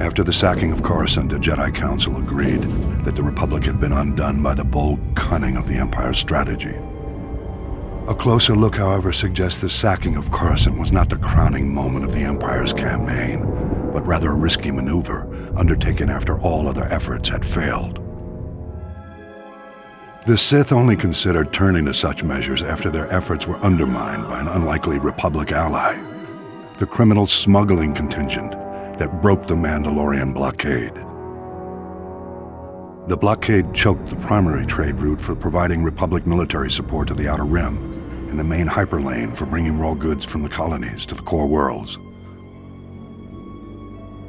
After the sacking of Coruscant, the Jedi Council agreed that the Republic had been undone by the bold cunning of the Empire's strategy. A closer look, however, suggests the sacking of Coruscant was not the crowning moment of the Empire's campaign, but rather a risky maneuver undertaken after all other efforts had failed. The Sith only considered turning to such measures after their efforts were undermined by an unlikely Republic ally, the criminal smuggling contingent that broke the Mandalorian blockade. The blockade choked the primary trade route for providing Republic military support to the Outer Rim, and the main hyperlane for bringing raw goods from the colonies to the core worlds.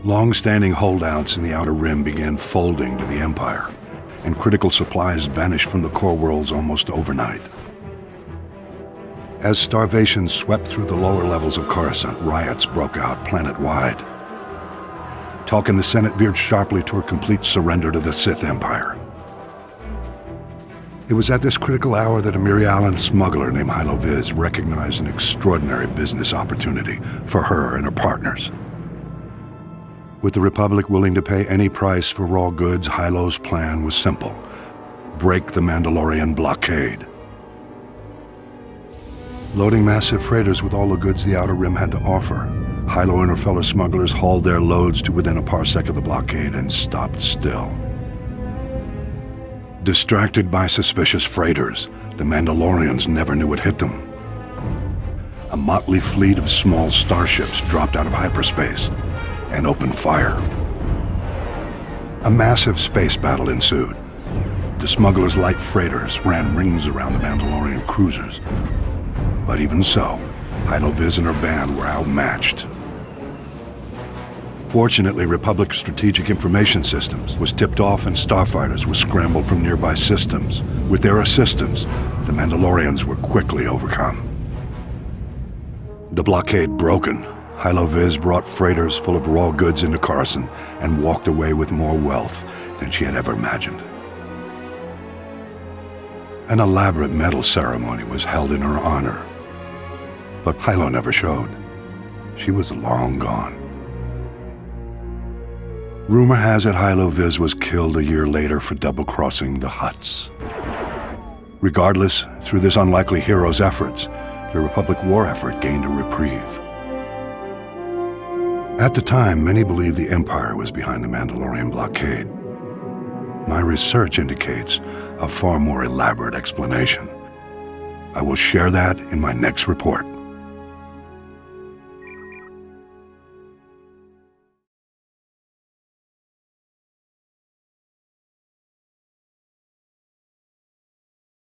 Long-standing holdouts in the Outer Rim began folding to the Empire, and critical supplies vanished from the core worlds almost overnight. As starvation swept through the lower levels of Coruscant, riots broke out planet-wide. Talk in the Senate veered sharply toward complete surrender to the Sith Empire. It was at this critical hour that a Mirialan smuggler named Hylo Viz recognized an extraordinary business opportunity for her and her partners. With the Republic willing to pay any price for raw goods, Hylo's plan was simple: break the Mandalorian blockade. Loading massive freighters with all the goods the Outer Rim had to offer, Hylo and her fellow smugglers hauled their loads to within a parsec of the blockade and stopped still. Distracted by suspicious freighters, the Mandalorians never knew what hit them. A motley fleet of small starships dropped out of hyperspace and opened fire. A massive space battle ensued. The smugglers' light freighters ran rings around the Mandalorian cruisers. But even so, Hylo Viz and her band were outmatched. Fortunately, Republic Strategic Information Systems was tipped off and starfighters were scrambled from nearby systems. With their assistance, the Mandalorians were quickly overcome. The blockade broken, Hylo Viz brought freighters full of raw goods into Coruscant and walked away with more wealth than she had ever imagined. An elaborate medal ceremony was held in her honor, but Hylo never showed. She was long gone. Rumor has it Hylo Viz was killed a year later for double-crossing the Hutts. Regardless, through this unlikely hero's efforts, the Republic war effort gained a reprieve. At the time, many believed the Empire was behind the Mandalorian blockade. My research indicates a far more elaborate explanation. I will share that in my next report.